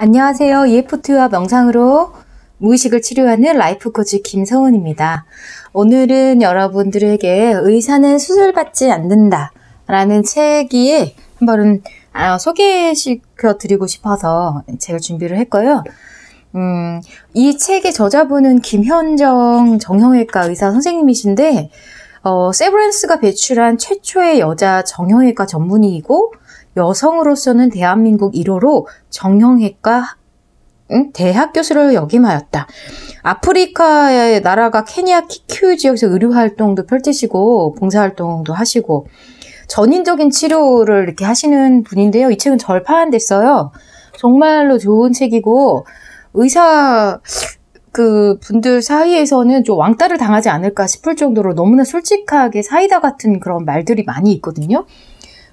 안녕하세요. EFT와 명상으로 무의식을 치료하는 라이프 코치 김서은입니다. 오늘은 여러분들에게 의사는 수술받지 않는다 라는 책이 한번 소개시켜 드리고 싶어서 책을 준비를 했고요. 이 책의 저자분은 김현정 정형외과 의사 선생님이신데 세브란스가 배출한 최초의 여자 정형외과 전문의이고 여성으로서는 대한민국 1호로 정형외과 대학 교수를 역임하였다. 아프리카의 나라가 케냐 키큐 지역에서 의료활동도 펼치시고 봉사활동도 하시고 전인적인 치료를 이렇게 하시는 분인데요. 이 책은 절판됐어요. 정말로 좋은 책이고 의사 그 분들 사이에서는 좀 왕따를 당하지 않을까 싶을 정도로 너무나 솔직하게 사이다 같은 그런 말들이 많이 있거든요.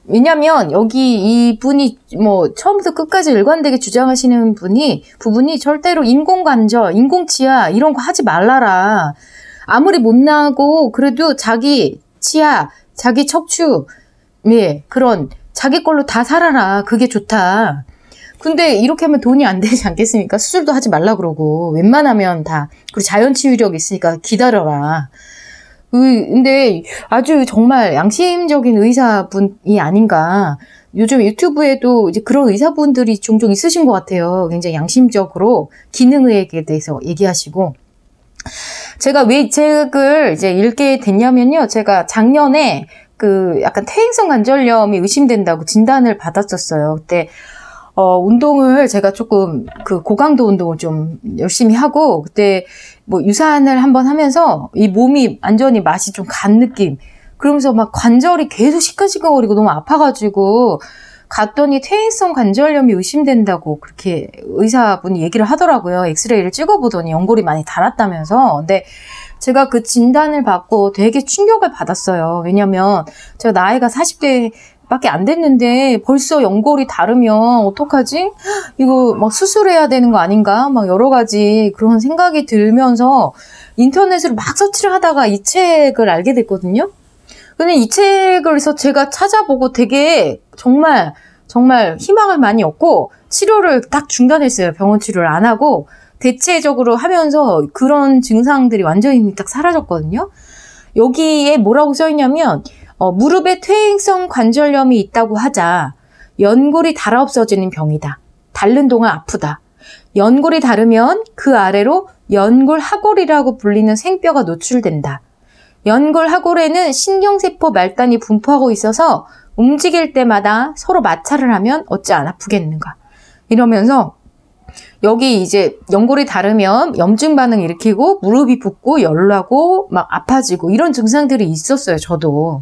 왜냐면 여기 이분이 뭐 처음부터 끝까지 일관되게 주장하시는 부분이 절대로 인공관절, 인공치아 이런 거 하지 말라라. 아무리 못나고 그래도 자기 치아, 자기 척추, 그런 자기 걸로 다 살아라. 그게 좋다. 근데 이렇게 하면 돈이 안 되지 않겠습니까? 수술도 하지 말라 그러고 웬만하면 다 그리고 자연치유력 있으니까 기다려라. 근데 아주 정말 양심적인 의사분이 아닌가. 요즘 유튜브에도 이제 그런 의사분들이 종종 있으신 것 같아요. 굉장히 양심적으로 기능의학에 대해서 얘기하시고. 제가 왜 이 책을 이제 읽게 됐냐면요. 제가 작년에 그 약간 퇴행성 관절염이 의심된다고 진단을 받았었어요. 그때 운동을 제가 조금 그 고강도 운동을 좀 열심히 하고 그때 뭐 유산을 한번 하면서 이 몸이 완전히 맛이 좀 간 느낌. 그러면서 막 관절이 계속 시큰시큰거리고 너무 아파가지고 갔더니 퇴행성 관절염이 의심된다고 그렇게 의사분이 얘기를 하더라고요. 엑스레이를 찍어보더니 연골이 많이 닳았다면서. 근데 제가 그 진단을 받고 되게 충격을 받았어요. 왜냐면 제가 나이가 40대 밖에 안 됐는데 벌써 연골이 다르면 어떡하지? 이거 막 수술해야 되는 거 아닌가? 막 여러 가지 그런 생각이 들면서 인터넷으로 막 서치를 하다가 이 책을 알게 됐거든요. 근데 이 책을 해서 제가 찾아보고 되게 정말 희망을 많이 얻고 치료를 딱 중단했어요. 병원 치료를 안 하고 대체적으로 하면서 그런 증상들이 완전히 딱 사라졌거든요. 여기에 뭐라고 써있냐면 무릎에 퇴행성 관절염이 있다고 하자 연골이 닳아 없어지는 병이다. 닳는 동안 아프다. 연골이 닳으면 그 아래로 연골하골이라고 불리는 생뼈가 노출된다. 연골하골에는 신경세포 말단이 분포하고 있어서 움직일 때마다 서로 마찰을 하면 어찌 안 아프겠는가. 이러면서 여기 이제 연골이 닳으면 염증 반응 일으키고 무릎이 붓고 열나고 막 아파지고 이런 증상들이 있었어요. 저도.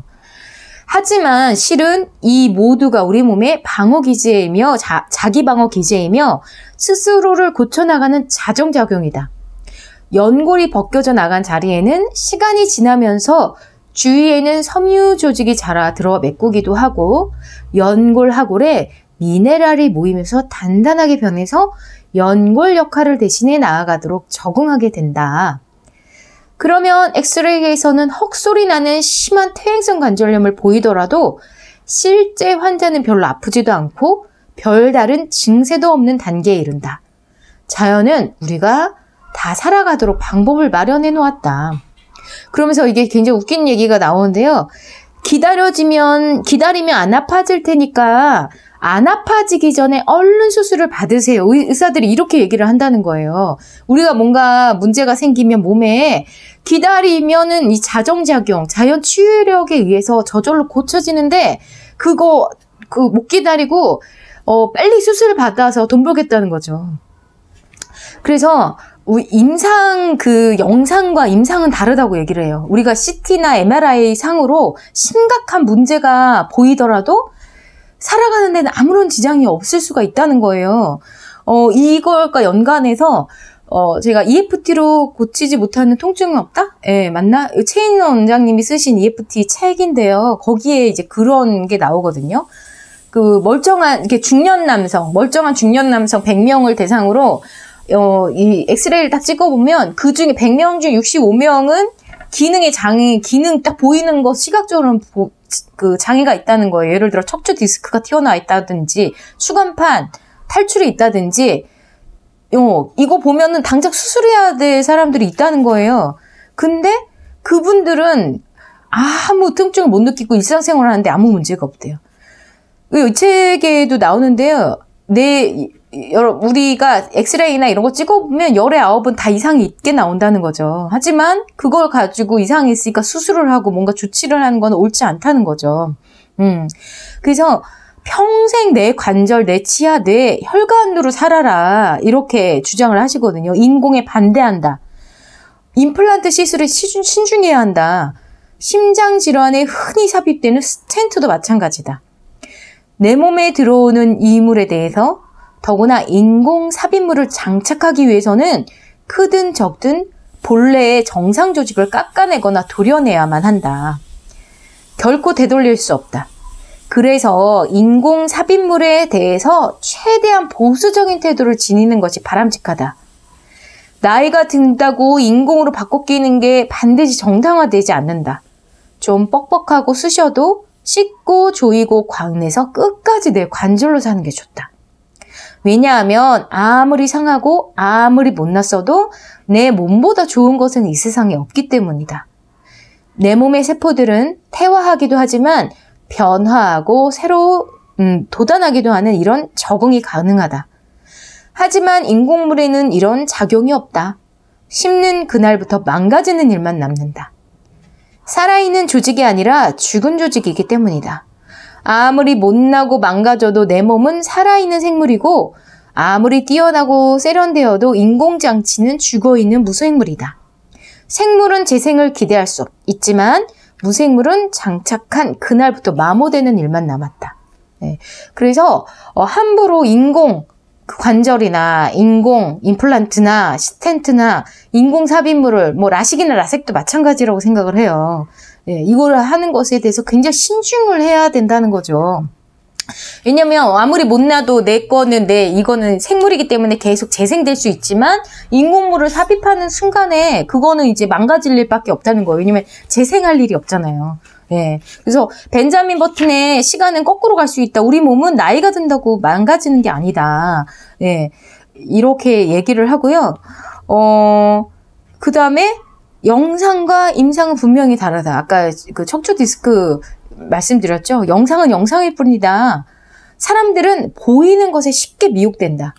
하지만 실은 이 모두가 우리 몸의 방어 기제이며 자기 방어 기제이며 스스로를 고쳐나가는 자정작용이다. 연골이 벗겨져 나간 자리에는 시간이 지나면서 주위에는 섬유 조직이 자라 들어 메꾸기도 하고 연골하골에 미네랄이 모이면서 단단하게 변해서 연골 역할을 대신해 나아가도록 적응하게 된다. 그러면 엑스레이에서는 헉소리 나는 심한 퇴행성 관절염을 보이더라도 실제 환자는 별로 아프지도 않고 별다른 증세도 없는 단계에 이른다. 자연은 우리가 다 살아가도록 방법을 마련해 놓았다. 그러면서 이게 굉장히 웃긴 얘기가 나오는데요. 기다리면 안 아파질 테니까 안 아파지기 전에 얼른 수술을 받으세요. 의사들이 이렇게 얘기를 한다는 거예요. 우리가 뭔가 문제가 생기면 몸에 기다리면은 이 자정작용, 자연 치유력에 의해서 저절로 고쳐지는데 그거 못 기다리고 빨리 수술을 받아서 돈 벌겠다는 거죠. 그래서 임상 영상과 임상은 다르다고 얘기를 해요. 우리가 CT나 MRI 상으로 심각한 문제가 보이더라도 살아가는 데는 아무런 지장이 없을 수가 있다는 거예요. 이걸과 연관해서 제가 EFT로 고치지 못하는 통증은 없다? 맞나? 최인원 원장님이 쓰신 EFT 책인데요. 거기에 이제 그런 게 나오거든요. 그 멀쩡한 멀쩡한 중년 남성 100명을 대상으로 이 엑스레이를 딱 찍어보면 그 중에 100명 중 65명은 기능 딱 보이는 거 시각적으로는 그 장애가 있다는 거예요. 예를 들어 척추 디스크가 튀어나와 있다든지 추간판 탈출이 있다든지 이거 보면은 당장 수술해야 될 사람들이 있다는 거예요. 근데 그분들은 아무 통증을 못 느끼고 일상생활을 하는데 아무 문제가 없대요. 이 책에도 나오는데요. 우리가 엑스레이나 이런 거 찍어보면 열의 9은 다 이상이 있게 나온다는 거죠. 하지만 그걸 가지고 이상이 있으니까 수술을 하고 뭔가 조치를 하는 건 옳지 않다는 거죠. 그래서 평생 내 관절, 내 치아, 내 혈관으로 살아라 이렇게 주장을 하시거든요. 인공에 반대한다. 임플란트 시술에 신중해야 한다. 심장질환에 흔히 삽입되는 스텐트도 마찬가지다. 내 몸에 들어오는 이물에 대해서 더구나 인공 삽입물을 장착하기 위해서는 크든 적든 본래의 정상 조직을 깎아내거나 도려내야만 한다. 결코 되돌릴 수 없다. 그래서 인공 삽입물에 대해서 최대한 보수적인 태도를 지니는 것이 바람직하다. 나이가 든다고 인공으로 바꿔 끼는 게 반드시 정당화되지 않는다. 좀 뻑뻑하고 쑤셔도 씻고 조이고 광내서 끝까지 내 관절로 사는 게 좋다. 왜냐하면 아무리 상하고 아무리 못났어도 내 몸보다 좋은 것은 이 세상에 없기 때문이다. 내 몸의 세포들은 퇴화하기도 하지만 변화하고 새로 돋아나기도 하는 이런 적응이 가능하다. 하지만 인공물에는 이런 작용이 없다. 심는 그날부터 망가지는 일만 남는다. 살아있는 조직이 아니라 죽은 조직이기 때문이다. 아무리 못나고 망가져도 내 몸은 살아있는 생물이고 아무리 뛰어나고 세련되어도 인공장치는 죽어있는 무생물이다. 생물은 재생을 기대할 수 있지만 무생물은 장착한 그날부터 마모되는 일만 남았다. 네. 그래서 함부로 인공 관절이나 인공 임플란트나 스텐트나 인공 삽입물을 라식이나 라섹도 마찬가지라고 생각을 해요. 네, 이걸 하는 것에 대해서 굉장히 신중을 해야 된다는 거죠. 왜냐면 아무리 못나도 이거는 생물이기 때문에 계속 재생될 수 있지만 인공물을 삽입하는 순간에 그거는 이제 망가질 일밖에 없다는 거예요. 왜냐면 재생할 일이 없잖아요. 예. 그래서 벤자민 버튼의 시간은 거꾸로 갈 수 있다. 우리 몸은 나이가 든다고 망가지는 게 아니다. 예. 이렇게 얘기를 하고요. 그 다음에 영상과 임상은 분명히 다르다. 아까 그 척추 디스크 말씀드렸죠. 영상은 영상일 뿐이다. 사람들은 보이는 것에 쉽게 미혹된다.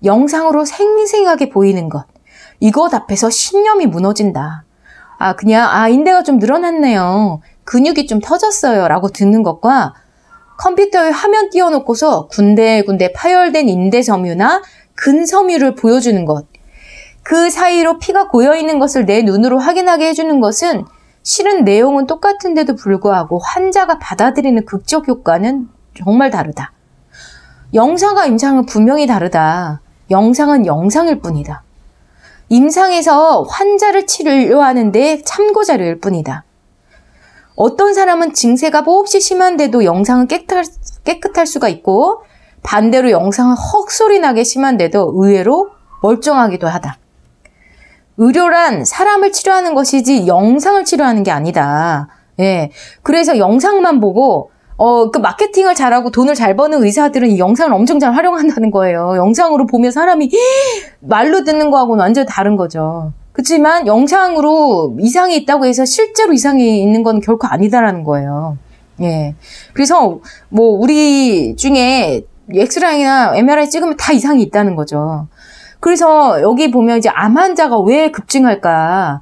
영상으로 생생하게 보이는 것. 이것 앞에서 신념이 무너진다. 인대가 좀 늘어났네요. 근육이 좀 터졌어요. 라고 듣는 것과 컴퓨터에 화면 띄워놓고서 군데군데 파열된 인대 섬유나 근섬유를 보여주는 것. 그 사이로 피가 고여있는 것을 내 눈으로 확인하게 해주는 것은 실은 내용은 똑같은데도 불구하고 환자가 받아들이는 극적 효과는 정말 다르다. 영상과 임상은 분명히 다르다. 영상은 영상일 뿐이다. 임상에서 환자를 치료하는데 참고자료일 뿐이다. 어떤 사람은 증세가 몹시 심한데도 영상은 깨끗할 수가 있고 반대로 영상은 헉소리나게 심한데도 의외로 멀쩡하기도 하다. 의료란 사람을 치료하는 것이지 영상을 치료하는 게 아니다. 예. 그래서 영상만 보고 그 마케팅을 잘하고 돈을 잘 버는 의사들은 이 영상을 엄청 잘 활용한다는 거예요. 영상으로 보면 사람이 말로 듣는 거하고는 완전히 다른 거죠. 그렇지만 영상으로 이상이 있다고 해서 실제로 이상이 있는 건 결코 아니다라는 거예요. 예. 그래서 우리 중에 엑스레이나 MRI 찍으면 다 이상이 있다는 거죠. 그래서 여기 보면 이제 암 환자가 왜 급증할까?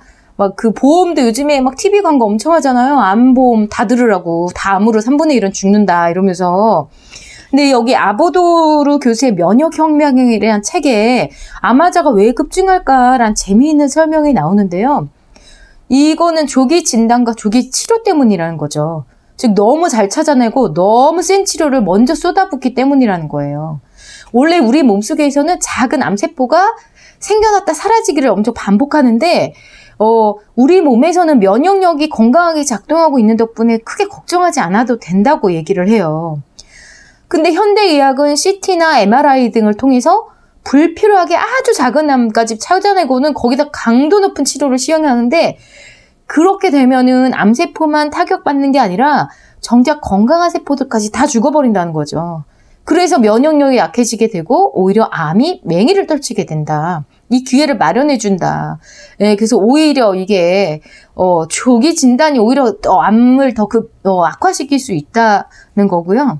그 보험도 요즘에 TV 광고 엄청 하잖아요. 암보험 다 들으라고. 다 암으로 3분의 1은 죽는다 이러면서. 근데 여기 아보도르 교수의 면역혁명이라는 책에 암 환자가 왜 급증할까라는 재미있는 설명이 나오는데요. 이거는 조기 진단과 조기 치료 때문이라는 거죠. 즉 너무 잘 찾아내고 너무 센 치료를 먼저 쏟아붓기 때문이라는 거예요. 원래 우리 몸속에서는 작은 암세포가 생겨났다 사라지기를 엄청 반복하는데 우리 몸에서는 면역력이 건강하게 작동하고 있는 덕분에 크게 걱정하지 않아도 된다고 얘기를 해요. 근데 현대의학은 CT나 MRI 등을 통해서 불필요하게 아주 작은 암까지 찾아내고는 거기다 강도 높은 치료를 시행하는데 그렇게 되면은 암세포만 타격받는 게 아니라 정작 건강한 세포들까지 다 죽어버린다는 거죠. 그래서 면역력이 약해지게 되고 오히려 암이 맹위를 떨치게 된다. 이 기회를 마련해 준다. 예, 그래서 오히려 이게 조기 진단이 오히려 암을 더 악화시킬 수 있다는 거고요.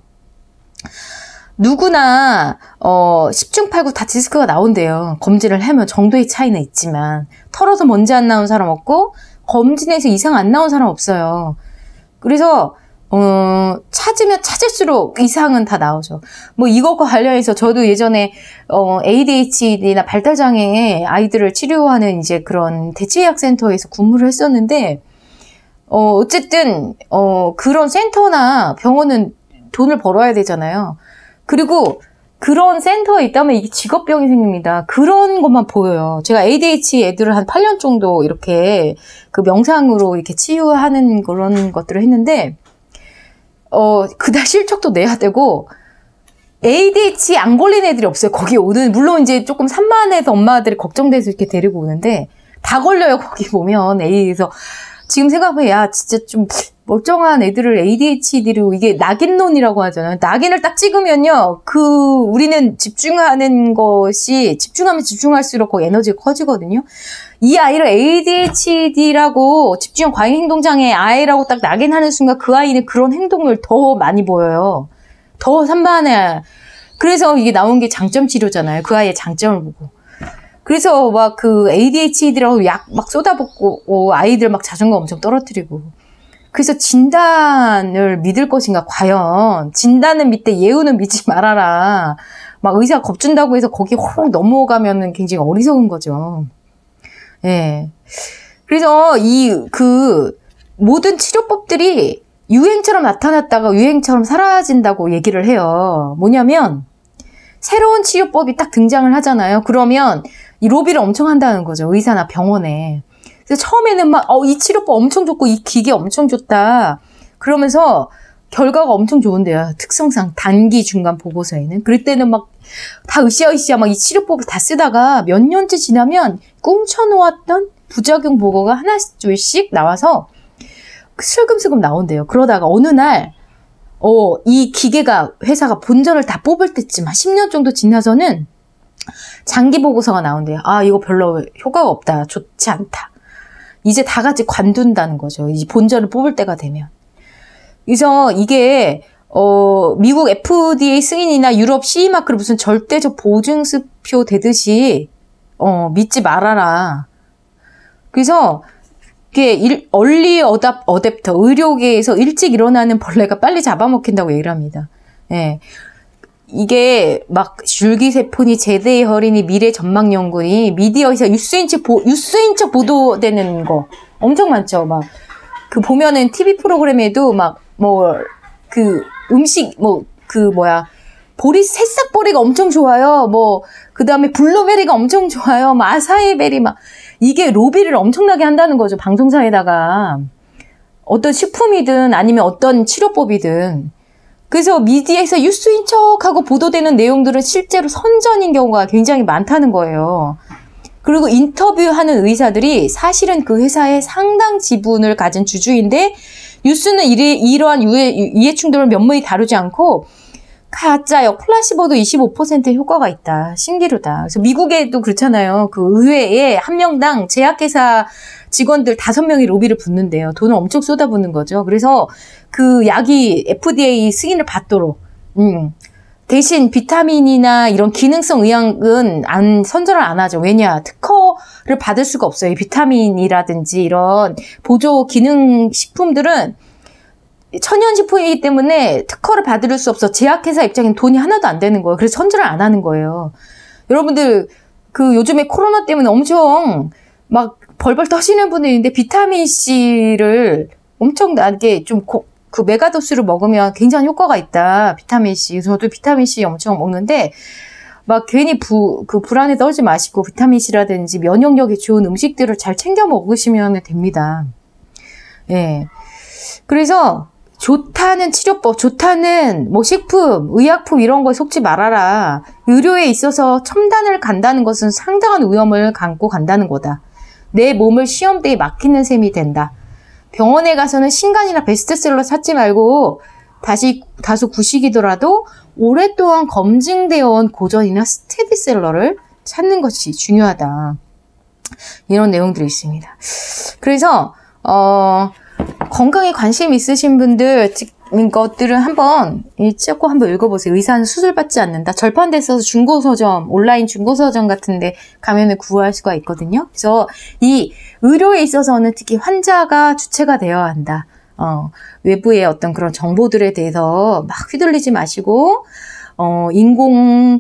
누구나 10중 8구 다 디스크가 나온대요. 검진을 하면 정도의 차이는 있지만 털어서 먼지 안 나온 사람 없고 검진에서 이상 안 나온 사람 없어요. 그래서 찾으면 찾을수록 이상은 다 나오죠. 뭐 이것과 관련해서 저도 예전에 ADHD나 발달장애 아이들을 치료하는 이제 그런 대체의학센터에서 근무를 했었는데 어쨌든 그런 센터나 병원은 돈을 벌어야 되잖아요. 그리고 그런 센터에 있다면 이게 직업병이 생깁니다. 그런 것만 보여요. 제가 ADHD 애들을 한 8년 정도 이렇게 그 명상으로 이렇게 치유하는 그런 것들을 했는데 그날 실적도 내야 되고, ADHD 안 걸린 애들이 없어요. 거기 오는, 물론 이제 조금 산만해서 엄마들이 걱정돼서 이렇게 데리고 오는데, 다 걸려요. 거기 보면. 그래서 지금 생각해, 야, 진짜 좀 멀쩡한 애들을 ADHD로, 이게 낙인론이라고 하잖아요. 낙인을 딱 찍으면요, 우리는 집중하는 것이, 집중하면 집중할수록 그 에너지가 커지거든요. 이 아이를 ADHD라고 집중력 과잉 행동장애 아이라고 딱 낙인하는 순간 그 아이는 그런 행동을 더 많이 보여요. 더 산만해. 그래서 이게 나온 게 장점 치료잖아요. 그 아이의 장점을 보고. 그래서 막 그 ADHD라고 약 막 쏟아붓고 아이들 막 자존감 엄청 떨어뜨리고. 그래서 진단을 믿을 것인가 과연. 진단은 믿되 예우는 믿지 말아라. 막 의사가 겁준다고 해서 거기 혹 넘어가면은 굉장히 어리석은 거죠. 예. 그래서 모든 치료법들이 유행처럼 나타났다가 유행처럼 사라진다고 얘기를 해요. 뭐냐면, 새로운 치료법이 딱 등장을 하잖아요. 그러면 이 로비를 엄청 한다는 거죠. 의사나 병원에. 그래서 처음에는 막, 이 치료법 엄청 좋고 이 기계 엄청 좋다. 그러면서 결과가 엄청 좋은데요. 특성상 단기 중간 보고서에는. 그럴 때는 막 다 으쌰으쌰 막 이 치료법을 다 쓰다가 몇 년째 지나면 꿍쳐놓았던 부작용 보고가 하나씩 둘씩 나와서 슬금슬금 나온대요. 그러다가 어느 날 이 기계가 회사가 본전을 다 뽑을 때쯤 한 10년 정도 지나서는 장기 보고서가 나온대요. 아, 이거 별로 효과가 없다. 좋지 않다. 이제 다 같이 관둔다는 거죠. 이 본전을 뽑을 때가 되면. 그래서 이게 미국 FDA 승인이나 유럽 CE 마크를 무슨 절대적 보증수표 되듯이 믿지 말아라. 그래서 이게 얼리 어댑터 의료계에서 일찍 일어나는 벌레가 빨리 잡아먹힌다고 얘기를 합니다. 예. 이게 막 줄기세포니 제대의 허리니 미래전망연구니 미디어에서 뉴스인 척 보도되는 거 엄청 많죠. 막 보면은 TV 프로그램에도 막 음식 새싹보리가 엄청 좋아요. 그 다음에 블루베리가 엄청 좋아요. 아사이베리 이게 로비를 엄청나게 한다는 거죠. 방송사에다가. 어떤 식품이든 아니면 어떤 치료법이든. 그래서 미디어에서 뉴스인 척하고 보도되는 내용들은 실제로 선전인 경우가 굉장히 많다는 거예요. 그리고 인터뷰하는 의사들이 사실은 그 회사의 상당 지분을 가진 주주인데 뉴스는 이러한 이해충돌을 면밀히 다루지 않고 가짜요. 플라시보도 25% 효과가 있다. 신기루다. 그래서 미국에도 그렇잖아요. 그 의회에 한 명당 제약회사 직원들 5명이 로비를 붙는데요. 돈을 엄청 쏟아붓는 거죠. 그래서 그 약이 FDA 승인을 받도록. 대신 비타민이나 이런 기능성 의약은 선전을 안 하죠. 왜냐? 특허를 받을 수가 없어요. 비타민이라든지 이런 보조 기능 식품들은 천연식품이기 때문에 특허를 받을 수 없어. 제약회사 입장엔 돈이 하나도 안 되는 거예요. 그래서 선전을 안 하는 거예요. 여러분들 요즘에 코로나 때문에 엄청 막 벌벌 떠시는 분들이 있는데 비타민C를 엄청나게 좀 메가도스를 먹으면 굉장히 효과가 있다. 비타민C. 저도 비타민C 엄청 먹는데 막 괜히 불안에 떨지 마시고 비타민C라든지 면역력이 좋은 음식들을 잘 챙겨 먹으시면 됩니다. 예. 그래서 좋다는 치료법, 좋다는 식품, 의약품 이런 거에 속지 말아라. 의료에 있어서 첨단을 간다는 것은 상당한 위험을 감고 간다는 거다. 내 몸을 시험대에 맡기는 셈이 된다. 병원에 가서는 신간이나 베스트셀러 찾지 말고 다소 구식이더라도 오랫동안 검증되어 온 고전이나 스테디셀러를 찾는 것이 중요하다. 이런 내용들이 있습니다. 그래서 건강에 관심 있으신 분들 것들은 한번 읽어보세요. 의사는 수술받지 않는다. 절판돼 있어서 중고서점, 온라인 중고서점 같은데 가면을 구할 수가 있거든요. 그래서 이 의료에 있어서는 특히 환자가 주체가 되어야 한다. 외부의 어떤 그런 정보들에 대해서 막 휘둘리지 마시고, 인공의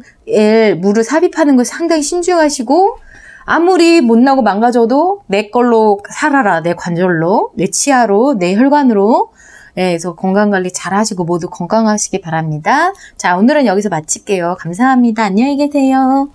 물을 삽입하는 걸 상당히 신중하시고, 아무리 못나고 망가져도 내 걸로 살아라. 내 관절로, 내 치아로, 내 혈관으로. 그래서 건강관리 잘 하시고 모두 건강하시기 바랍니다. 자, 오늘은 여기서 마칠게요. 감사합니다. 안녕히 계세요.